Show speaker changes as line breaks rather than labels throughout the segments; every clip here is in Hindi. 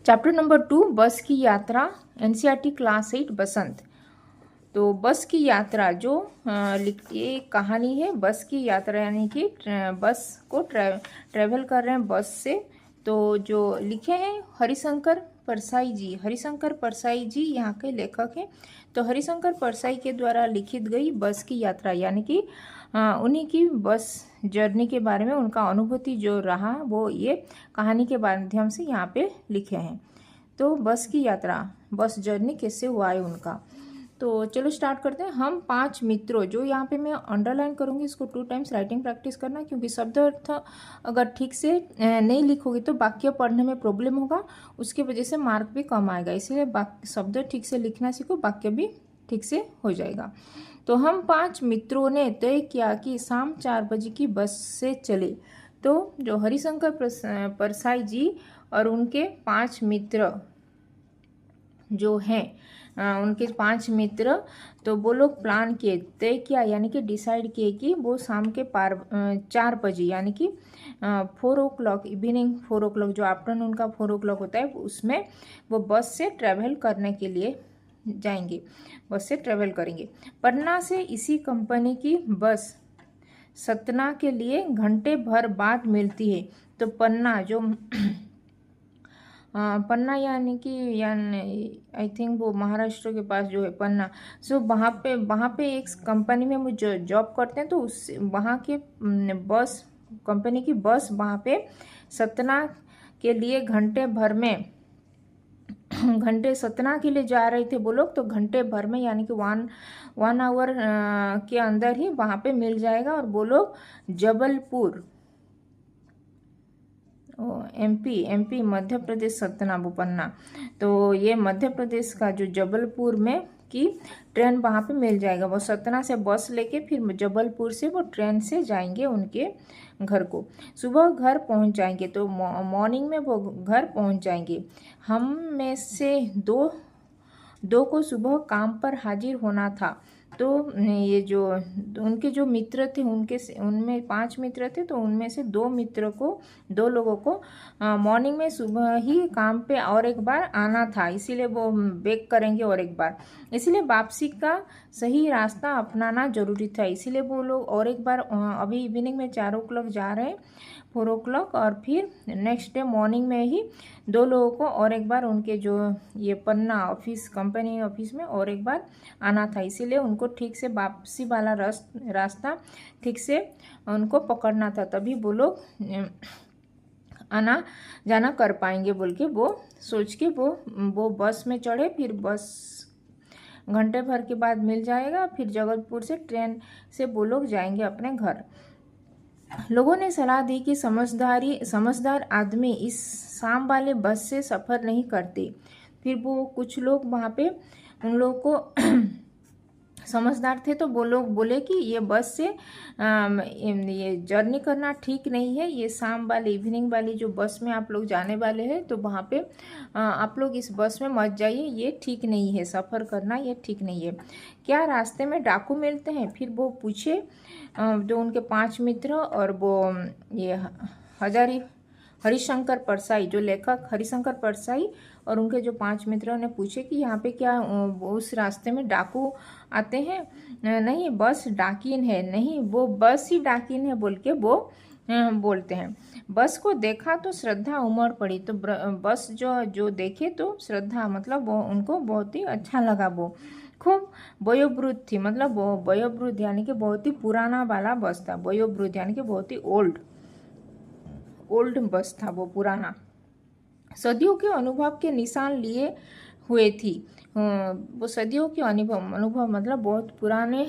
चैप्टर नंबर 2 बस की यात्रा एनसीईआरटी क्लास 8 बसंत। तो बस की यात्रा जो ये कहानी है बस की यात्रा, यानी कि बस को ट्रैवल कर रहे हैं बस से। तो जो लिखे हैं हरिशंकर परसाई जी। हरिशंकर परसाई जी यहाँ के लेखक हैं। तो हरिशंकर परसाई के द्वारा लिखित गई बस की यात्रा, यानी कि उन्हीं की बस जर्नी के बारे में उनका अनुभूति जो रहा वो ये कहानी के माध्यम से यहाँ पे लिखे हैं। तो बस की यात्रा, बस जर्नी कैसे हुआ है उनका। तो चलो स्टार्ट करते हैं। हम 5 मित्रों, जो यहाँ पे मैं अंडरलाइन करूँगी इसको 2 टाइम्स राइटिंग प्रैक्टिस करना, क्योंकि शब्द अर्थ अगर ठीक से नहीं लिखोगे तो वाक्य पढ़ने में प्रॉब्लम होगा, उसकी वजह से मार्क भी कम आएगा। इसलिए शब्द ठीक से लिखना सीखो, वाक्य भी ठीक से हो जाएगा। तो हम 5 मित्रों ने तय किया कि शाम 4 बजे की बस से चले। तो जो हरिशंकर परसाई जी और उनके 5 मित्र जो हैं, उनके 5 मित्र, तो वो लोग प्लान किए, तय किया, यानी कि डिसाइड किए कि वो शाम के 4 बजे, यानी कि 4 o'clock, इवनिंग 4 o'clock, जो आफ्टरनून का 4 o'clock होता है, उसमें वो बस से ट्रैवल करने के लिए जाएंगे, बस से ट्रैवल करेंगे। पटना से इसी कंपनी की बस सतना के लिए घंटे भर बाद मिलती है। तो पन्ना जो पन्ना यानी कि आई थिंक वो महाराष्ट्र के पास जो है पन्ना। सो वहाँ पे एक कंपनी में वो जो जॉब करते हैं, तो उस वहाँ के बस कंपनी की बस वहाँ पे सतना के लिए घंटे भर में सतना के लिए जा रहे थे वो लोग। तो घंटे भर में यानी कि वन आवर के अंदर ही वहाँ पे मिल जाएगा। और वो लोग जबलपुर, एमपी मध्य प्रदेश, सतना पन्ना, तो ये मध्य प्रदेश का जो जबलपुर में की ट्रेन वहाँ पे मिल जाएगा। वो सतना से बस लेके फिर जबलपुर से वो ट्रेन से जाएंगे उनके घर को। सुबह घर पहुँच जाएंगे, तो मॉर्निंग में वो घर पहुँच जाएंगे। हम में से दो को सुबह काम पर हाजिर होना था। तो ये जो उनके जो मित्र थे, उनमें 5 मित्र थे, तो उनमें से 2 लोगों को मॉर्निंग में सुबह ही काम पे और एक बार आना था, इसीलिए वो बैक करेंगे और एक बार, इसीलिए वापसी का सही रास्ता अपनाना जरूरी था। इसीलिए वो लोग और एक बार अभी इवनिंग में 4 o'clock जा रहे हैं, 4 o'clock, और फिर नेक्स्ट डे मॉर्निंग में ही 2 लोगों को और एक बार उनके जो ये पन्ना ऑफिस, कंपनी ऑफिस में और एक बार आना था। इसीलिए उनको ठीक से वापसी वाला रास्ता ठीक से उनको पकड़ना था, तभी वो लोग आना जाना कर पाएंगे बोल के वो सोच के वो बस में चढ़े। फिर बस घंटे भर के बाद मिल जाएगा, फिर जबलपुर से ट्रेन से वो लोग जाएंगे अपने घर। लोगों ने सलाह दी कि समझदार आदमी इस शाम वाले बस से सफ़र नहीं करते। फिर वो कुछ लोग वहाँ पे उन लोगों को समझदार थे, तो वो लोग बोले कि ये बस से ये जर्नी करना ठीक नहीं है। ये शाम वाली, इवनिंग वाली जो बस में आप लोग जाने वाले हैं, तो वहाँ पे आप लोग इस बस में मत जाइए, ये ठीक नहीं है, सफ़र करना ये ठीक नहीं है। क्या रास्ते में डाकू मिलते हैं? फिर वो पूछे जो उनके 5 मित्र और वो ये हरिशंकर परसाई, जो लेखक हरिशंकर परसाई और उनके जो 5 मित्रों ने पूछे कि यहाँ पे क्या उस रास्ते में डाकू आते हैं? नहीं, बस डाकिन है। नहीं, वो बस ही डाकिन है बोल के वो बोलते हैं। बस को देखा तो श्रद्धा उमड़ पड़ी। तो बस जो देखे तो श्रद्धा, मतलब वो उनको बहुत ही अच्छा लगा। वो खूब वयोवृद्ध थी, मतलब वो वयोवृद्ध यानी कि बहुत ही पुराना वाला बस था। वयोवृद्ध यानी कि बहुत ही ओल्ड बस था, वो पुराना, सदियों के अनुभव के निशान लिए हुए थी। वो सदियों के अनुभव मतलब बहुत पुराने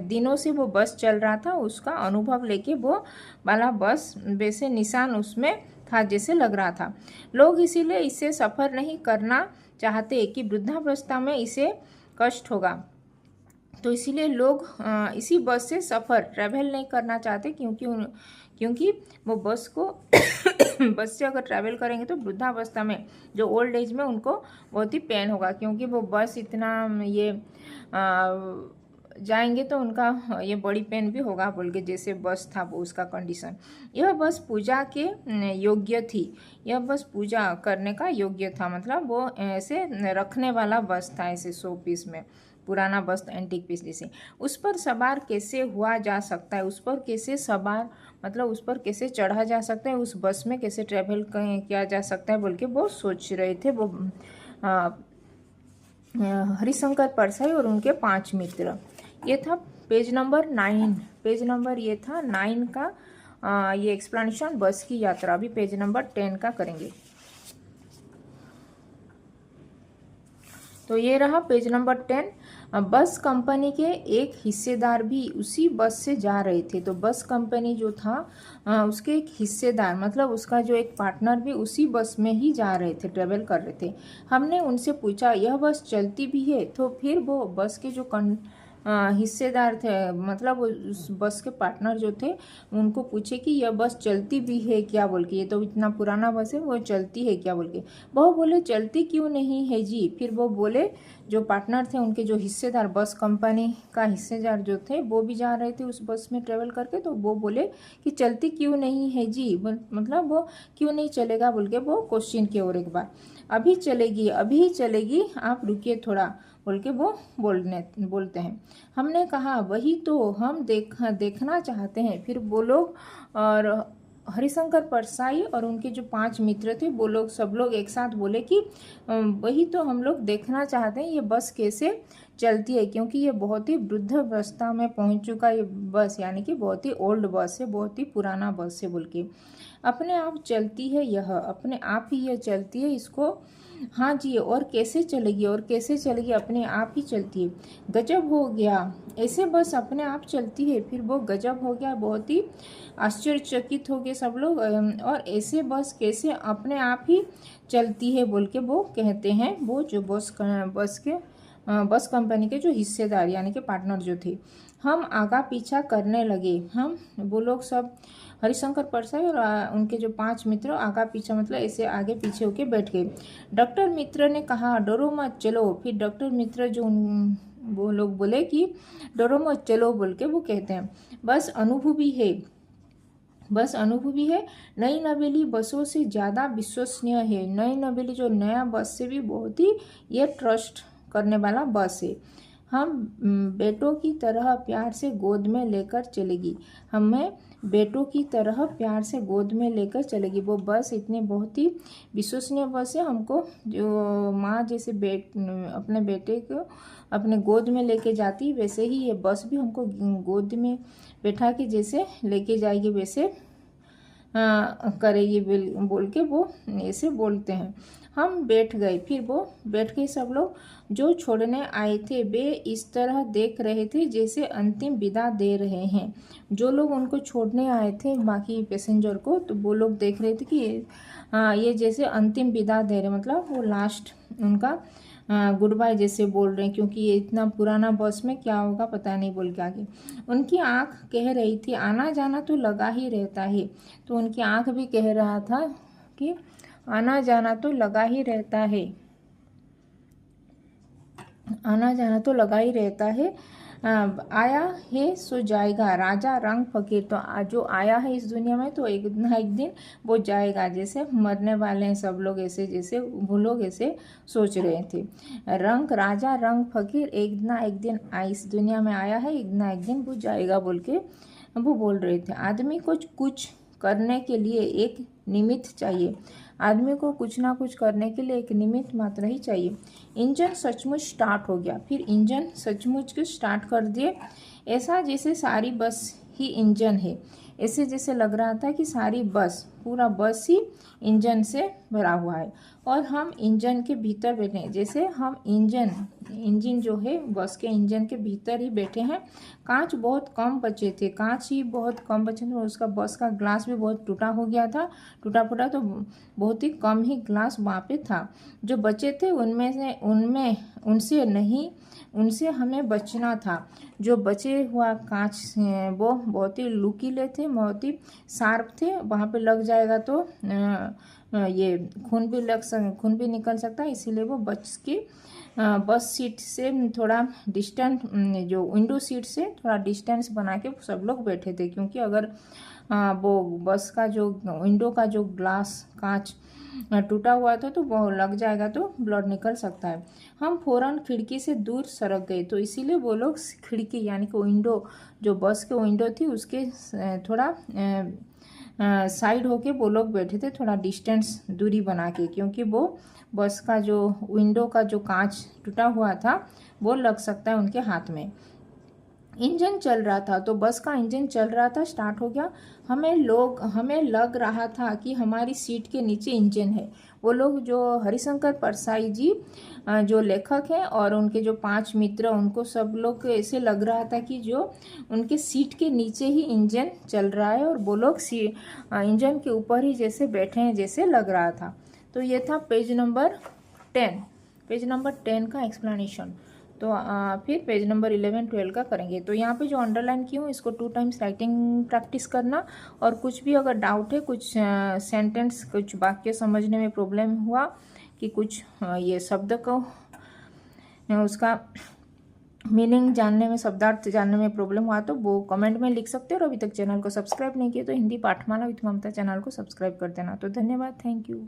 दिनों से वो बस चल रहा था, उसका अनुभव लेके वो वाला बस वैसे निशान उसमें था जैसे लग रहा था। लोग इसीलिए इससे सफ़र नहीं करना चाहते कि वृद्धावस्था में इसे कष्ट होगा। तो इसीलिए लोग इसी बस से ट्रैवल नहीं करना चाहते, क्योंकि वो बस को बस से अगर ट्रैवल करेंगे तो वृद्धावस्था में, जो ओल्ड एज में, उनको बहुत ही पेन होगा, क्योंकि वो बस इतना ये जाएंगे तो उनका ये बॉडी पेन भी होगा बोल के, जैसे बस था वो उसका कंडीशन। यह बस पूजा के योग्य थी, यह बस पूजा करने का योग्य था, मतलब वो ऐसे रखने वाला बस था, ऐसे 100 पीस में पुराना बस एंटीक पीस जैसे। उस पर सवार कैसे हुआ जा सकता है, उस पर कैसे सवार मतलब उस पर कैसे चढ़ा जा सकता है, उस बस में कैसे ट्रेवल किया जा सकता है बोल के वो सोच रहे थे वो हरिशंकर परसाई और उनके 5 मित्र। ये था पेज नंबर 9, पेज नंबर ये था 9 का ये एक्सप्लेनेशन बस की यात्रा। अभी पेज नंबर 10 का करेंगे। तो ये रहा पेज नंबर 10। बस कंपनी के एक हिस्सेदार भी उसी बस से जा रहे थे। तो बस कंपनी जो था उसके एक हिस्सेदार मतलब उसका जो एक पार्टनर भी उसी बस में ही जा रहे थे, ट्रेवल कर रहे थे। हमने उनसे पूछा यह बस चलती भी है? तो फिर वो बस के जो हिस्सेदार थे मतलब उस बस के पार्टनर जो थे उनको पूछे कि यह बस चलती भी है क्या बोल के, ये तो इतना पुराना बस है, वो चलती है क्या बोल के। वो बोले चलती क्यों नहीं है जी। फिर वो बोले जो पार्टनर थे उनके जो हिस्सेदार बस कंपनी का हिस्सेदार जो थे वो भी जा रहे थे उस बस में ट्रेवल करके, तो वो बोले कि चलती क्यों नहीं है जी, मतलब वो क्यों नहीं चलेगा बोल के वो क्वेश्चन किए और एक बार। अभी चलेगी, अभी चलेगी, आप रुकिए थोड़ा बोल के वो बोलते हैं। हमने कहा वही तो हम देखना चाहते हैं। फिर वो लोग और हरिशंकर परसाई और उनके जो 5 मित्र थे वो लोग सब लोग एक साथ बोले कि वही तो हम लोग देखना चाहते हैं ये बस कैसे चलती है, क्योंकि ये बहुत ही वृद्ध अवस्था में पहुंच चुका ये बस, यानी कि बहुत ही ओल्ड बस है, बहुत ही पुराना बस है बोल के। अपने आप चलती है, यह अपने आप ही यह चलती है, इसको हाँ जी, और कैसे चलेगी, और कैसे चलेगी, अपने आप ही चलती है। गजब हो गया, ऐसे बस अपने आप चलती है। फिर वो गजब हो गया, बहुत ही आश्चर्यचकित हो गए सब लोग, और ऐसे बस कैसे अपने आप ही चलती है बोल के वो कहते हैं। वो जो बस कंपनी के जो हिस्सेदार यानी कि पार्टनर जो थे। हम आगा पीछा करने लगे, हम वो लोग सब हरिशंकर परसाई और उनके जो 5 मित्र आगा पीछा मतलब ऐसे आगे पीछे होके बैठ गए। डॉक्टर मित्र ने कहा डरो मत चलो। फिर डॉक्टर मित्र जो वो लोग बोले कि डरो मत चलो बोल के वो कहते हैं बस अनुभवी है, बस अनुभवी है, नई नवेली बसों से ज़्यादा विश्वसनीय है। नई नवेली जो नया बस से भी बहुत ही ये ट्रस्ट करने वाला बस है। हम बेटों की तरह प्यार से गोद में लेकर चलेगी, हमें बेटों की तरह प्यार से गोद में लेकर चलेगी। वो बस इतनी बहुत ही विश्वसनीय बस है, हमको जो माँ जैसे अपने बेटे को अपने गोद में लेके जाती वैसे ही ये बस भी हमको गोद में बैठा के जैसे लेके जाएगी वैसे करेगी बोल के वो ऐसे बोलते हैं। हम बैठ गए, फिर वो बैठ गए सब लोग। जो छोड़ने आए थे वे इस तरह देख रहे थे जैसे अंतिम विदा दे रहे हैं। जो लोग उनको छोड़ने आए थे बाकी पैसेंजर को, तो वो लोग देख रहे थे कि ये जैसे अंतिम विदा दे रहे, मतलब वो लास्ट उनका गुड बाय जैसे बोल रहे हैं, क्योंकि ये इतना पुराना बस में क्या होगा पता नहीं बोल के आगे। उनकी आंख कह रही थी आना जाना तो लगा ही रहता है। तो उनकी आंख भी कह रहा था कि आना जाना तो लगा ही रहता है, आना जाना तो लगा ही रहता है। आया है सो जाएगा, राजा रंग फकीर। तो जो आया है इस दुनिया में तो एक ना एक दिन वो जाएगा, जैसे मरने वाले हैं सब लोग ऐसे, जैसे वो लोग ऐसे सोच रहे थे। राजा रंग फकीर एक ना एक दिन इस दुनिया में आया है, एक ना एक दिन वो जाएगा बोल के वो बोल रहे थे। आदमी को कुछ करने के लिए एक निमित्त चाहिए, आदमी को कुछ ना कुछ करने के लिए एक निमित्त मात्र ही चाहिए। इंजन सचमुच स्टार्ट हो गया, फिर इंजन सचमुच के स्टार्ट कर दिए, ऐसा जैसे सारी बस ही इंजन है। ऐसे जैसे लग रहा था कि सारी बस पूरा बस ही इंजन से भरा हुआ है और हम इंजन के भीतर बैठे हैं, जैसे हम इंजन जो है बस के इंजन के भीतर ही बैठे हैं। कांच बहुत कम बचे थे, कांच ही बहुत कम बचे थे, उसका बस का ग्लास भी बहुत टूटा हो गया था, टूटा फूटा, तो बहुत ही कम ही ग्लास वहाँ पे था। जो बचे थे उनसे हमें बचना था। जो बचे हुआ कांच वो बहुत ही लुकीले थे, बहुत ही शार्प थे, वहाँ पे लग जाएगा तो ये खून भी निकल सकता है, इसीलिए वो बस सीट से थोड़ा डिस्टेंस, जो विंडो सीट से थोड़ा डिस्टेंस बना के सब लोग बैठे थे, क्योंकि अगर वो बस का जो विंडो का जो ग्लास कांच टूटा हुआ था तो वो लग जाएगा तो ब्लड निकल सकता है। हम फौरन खिड़की से दूर सरक गए, तो इसीलिए वो लोग खिड़की यानी कि विंडो, जो बस के विंडो थी उसके थोड़ा साइड होके वो लोग बैठे थे, थोड़ा डिस्टेंस दूरी बना के, क्योंकि वो बस का जो विंडो का जो कांच टूटा हुआ था वो लग सकता है उनके हाथ में। इंजन चल रहा था, तो बस का इंजन चल रहा था, स्टार्ट हो गया। हमें लग रहा था कि हमारी सीट के नीचे इंजन है। वो लोग जो हरिशंकर परसाई जी जो लेखक हैं और उनके जो 5 मित्र, उनको सब लोग ऐसे लग रहा था कि जो उनके सीट के नीचे ही इंजन चल रहा है और वो लोग इंजन के ऊपर ही जैसे बैठे हैं जैसे लग रहा था। तो ये था पेज नंबर 10 का एक्सप्लेनेशन। तो फिर पेज नंबर 11-12 का करेंगे। तो यहाँ पे जो अंडरलाइन की हूँ इसको 2 टाइम्स राइटिंग प्रैक्टिस करना, और कुछ भी अगर डाउट है, कुछ सेंटेंस, कुछ वाक्य समझने में प्रॉब्लम हुआ कि कुछ ये शब्द को उसका मीनिंग जानने में, शब्दार्थ जानने में प्रॉब्लम हुआ तो वो कमेंट में लिख सकते हो। और अभी तक चैनल को सब्सक्राइब नहीं किया तो हिंदी पाठमाला विथ ममता चैनल को सब्सक्राइब कर देना। तो धन्यवाद, थैंक यू।